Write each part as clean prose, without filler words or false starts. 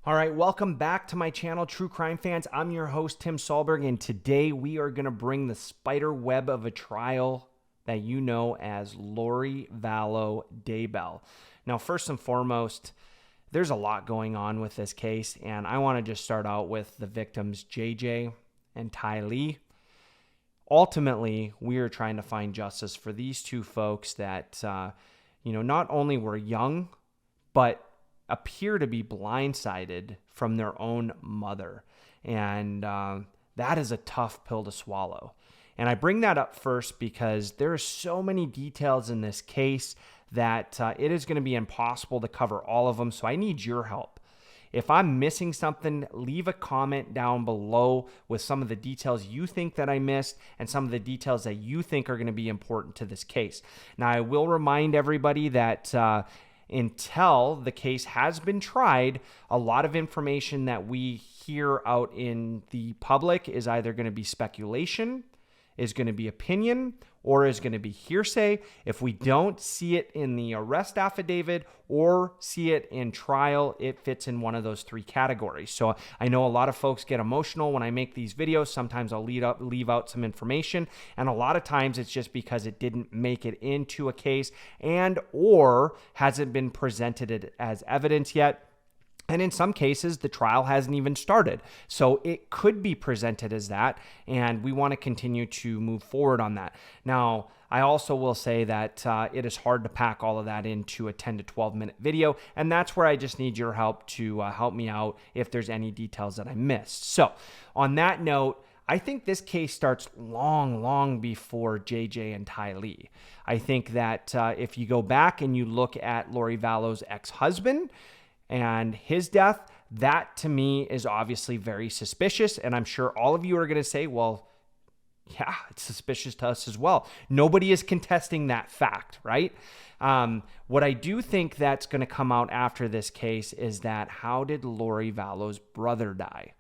All right, welcome back to my channel, True Crime Fans. I'm your host, Tim Solberg, and today we are going to bring the spider web of a trial that you know as Lori Vallow Daybell. Now, first and foremost, there's a lot going on with this case, and I want to just start out with the victims, JJ and Ty Lee. Ultimately, we are trying to find justice for these two folks that, not only were young, but appear to be blindsided from their own mother. And that is a tough pill to swallow. And I bring that up first because there are so many details in this case that it is going to be impossible to cover all of them. So I need your help. If I'm missing something, leave a comment down below with some of the details you think that I missed and some of the details that you think are going to be important to this case. Now, I will remind everybody that until the case has been tried, a lot of information that we hear out in the public is either going to be speculation, is going to be opinion, or is going to be hearsay. If we don't see it in the arrest affidavit or see it in trial, it fits in one of those three categories. So I know a lot of folks get emotional when I make these videos. Sometimes I'll leave out some information, and a lot of times it's just because it didn't make it into a case and or hasn't been presented as evidence yet. And in some cases, the trial hasn't even started. So it could be presented as that, and we want to continue to move forward on that. Now, I also will say that it is hard to pack all of that into a 10 to 12 minute video, and that's where I just need your help to help me out if there's any details that I missed. So on that note, I think this case starts long before JJ and Ty Lee. I think that if you go back and you look at Lori Vallow's ex-husband and his death, that to me is obviously very suspicious. And I'm sure all of you are going to say, well, yeah, it's suspicious to us as well. Nobody is contesting that fact, right? What I do think that's going to come out after this case is that how did Lori Vallow's brother die,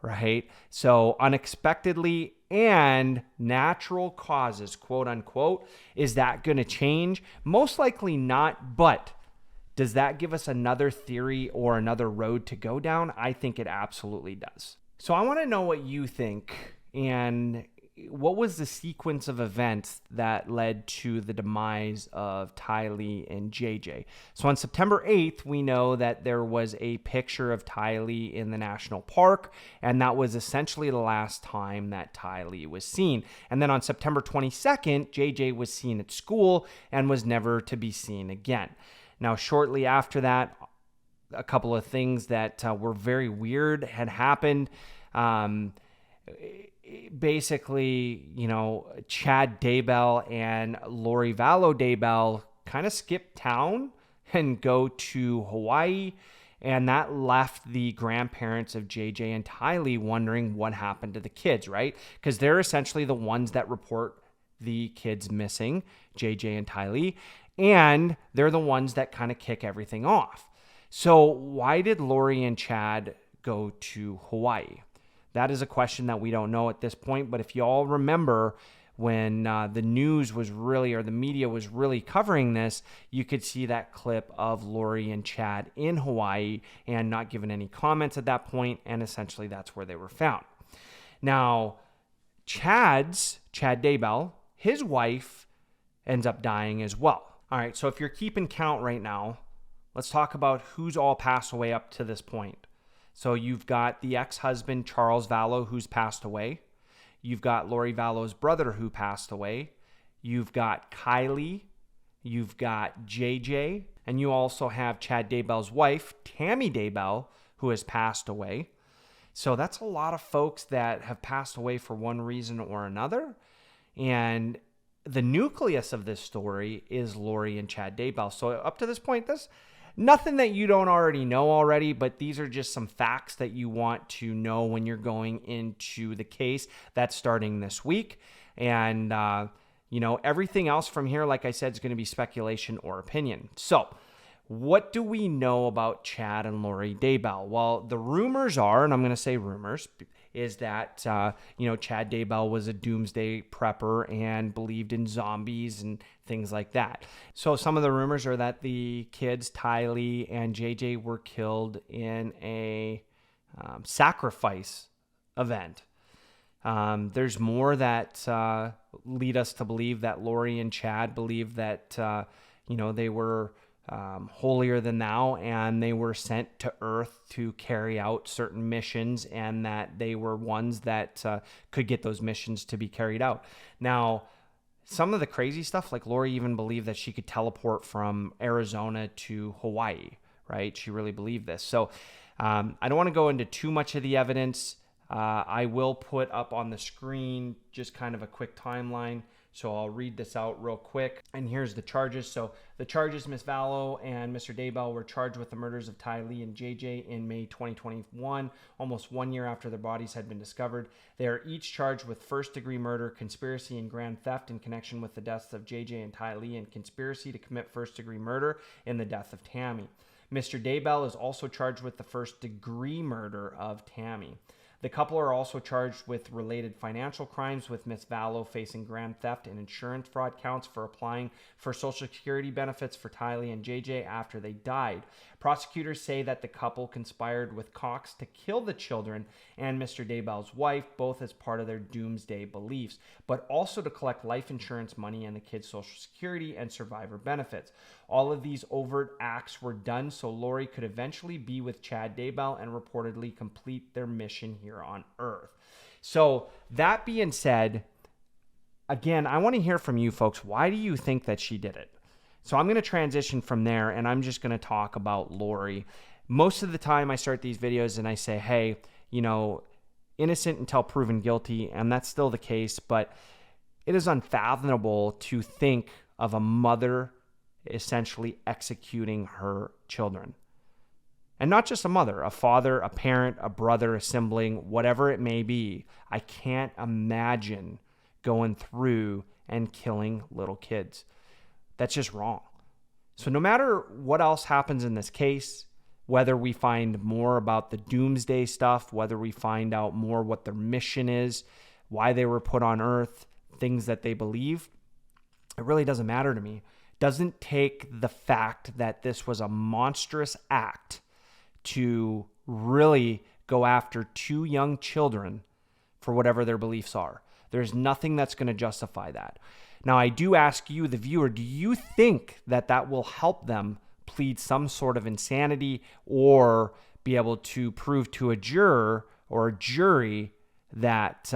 right? So unexpectedly and natural causes, quote unquote, is that going to change? Most likely not, but does that give us another theory or another road to go down? I think it absolutely does. So I want to know what you think, and what was the sequence of events that led to the demise of Ty Lee and JJ? So on September 8th, we know that there was a picture of Ty Lee in the national park, and that was essentially the last time that Ty Lee was seen. And then on September 22nd, JJ was seen at school and was never to be seen again. Now, shortly after that, a couple of things that were very weird had happened. Basically, Chad Daybell and Lori Vallow Daybell kind of skipped town and go to Hawaii. And that left the grandparents of JJ and Ty Lee wondering what happened to the kids, right? Because they're essentially the ones that report the kids missing, JJ and Ty Lee. And they're the ones that kind of kick everything off. So why did Lori and Chad go to Hawaii? That is a question that we don't know at this point. But if you all remember when the news was really, or the media was really covering this, you could see that clip of Lori and Chad in Hawaii and not giving any comments at that point. And essentially that's where they were found. Now, Chad Daybell, his wife ends up dying as well. All right, so if you're keeping count right now, let's talk about who's all passed away up to this point. So you've got the ex-husband, Charles Vallow, who's passed away. You've got Lori Vallow's brother who passed away. You've got Kylie. You've got JJ. And you also have Chad Daybell's wife, Tammy Daybell, who has passed away. So that's a lot of folks that have passed away for one reason or another. And the nucleus of this story is Lori and Chad Daybell. So up to this point, there's nothing that you don't already know already, but these are just some facts that you want to know when you're going into the case that's starting this week. And, everything else from here, like I said, is going to be speculation or opinion. So What do we know about Chad and Lori Daybell? Well, the rumors are, and I'm going to say rumors, is that, Chad Daybell was a doomsday prepper and believed in zombies and things like that. So some of the rumors are that the kids, Tylee and JJ, were killed in a sacrifice event. There's more that lead us to believe that Lori and Chad believe that, they were holier than thou, and they were sent to Earth to carry out certain missions, and that they were ones that could get those missions to be carried out. Now, some of the crazy stuff, like Lori even believed that she could teleport from Arizona to Hawaii, right? She really believed this. So I don't want to go into too much of the evidence. I will put up on the screen just kind of a quick timeline. So I'll read this out real quick. And here's the charges. So the charges, Ms. Vallow and Mr. Daybell were charged with the murders of Tylee and JJ in May 2021, almost 1 year after their bodies had been discovered. They are each charged with first-degree murder, conspiracy, and grand theft in connection with the deaths of JJ and Tylee, and conspiracy to commit first-degree murder in the death of Tammy. Mr. Daybell is also charged with the first-degree murder of Tammy. The couple are also charged with related financial crimes, with Ms. Vallow facing grand theft and insurance fraud counts for applying for Social Security benefits for Tylee and JJ after they died. Prosecutors say that the couple conspired with Cox to kill the children and Mr. Daybell's wife, both as part of their doomsday beliefs, but also to collect life insurance money and the kids' Social Security and survivor benefits. All of these overt acts were done so Lori could eventually be with Chad Daybell and reportedly complete their mission here on Earth. So that being said, again, I want to hear from you folks. Why do you think that she did it? So I'm going to transition from there, and I'm just going to talk about Lori. Most of the time I start these videos and I say, hey, innocent until proven guilty, and that's still the case, but it is unfathomable to think of a mother essentially executing her children. And not just a mother, a father, a parent, a brother, a sibling, whatever it may be. I can't imagine going through and killing little kids. That's just wrong. So no matter what else happens in this case, whether we find more about the doomsday stuff, whether we find out more what their mission is, why they were put on Earth, things that they believe, it really doesn't matter to me. It doesn't take the fact that this was a monstrous act to really go after two young children for whatever their beliefs are. There's nothing that's going to justify that. Now, I do ask you, the viewer, do you think that that will help them plead some sort of insanity or be able to prove to a juror or a jury that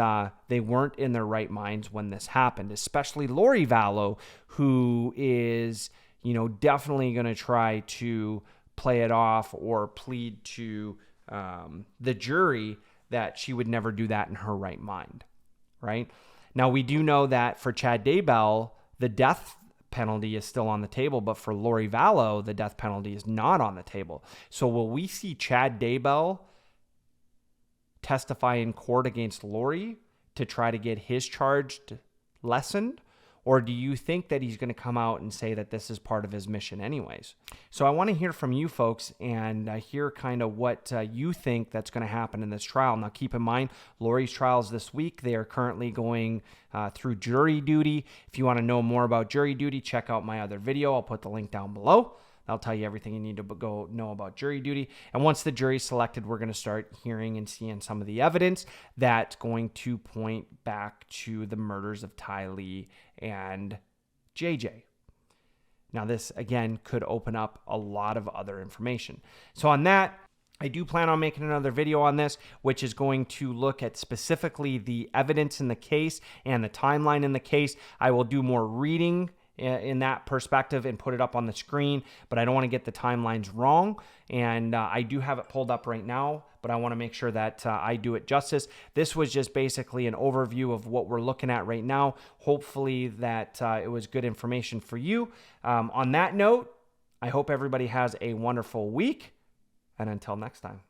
they weren't in their right minds when this happened, especially Lori Vallow, who is, definitely going to try to play it off or plead to the jury that she would never do that in her right mind, right? Now, we do know that for Chad Daybell, the death penalty is still on the table, but for Lori Vallow, the death penalty is not on the table. So will we see Chad Daybell testify in court against Lori to try to get his charge lessened? Or do you think that he's going to come out and say that this is part of his mission anyways? So I want to hear from you folks and hear kind of what you think that's going to happen in this trial. Now, keep in mind, Lori's trial is this week. They are currently going through jury duty. If you want to know more about jury duty, check out my other video. I'll put the link down below. That'll tell you everything you need to go know about jury duty. And once the jury's selected, we're going to start hearing and seeing some of the evidence that's going to point back to the murders of Tylee and JJ. Now, this, again, could open up a lot of other information. So on that, I do plan on making another video on this, which is going to look at specifically the evidence in the case and the timeline in the case. I will do more reading in that perspective and put it up on the screen, but I don't want to get the timelines wrong. And I do have it pulled up right now, but I want to make sure that I do it justice. This was just basically an overview of what we're looking at right now. Hopefully that it was good information for you. On that note, I hope everybody has a wonderful week, and until next time.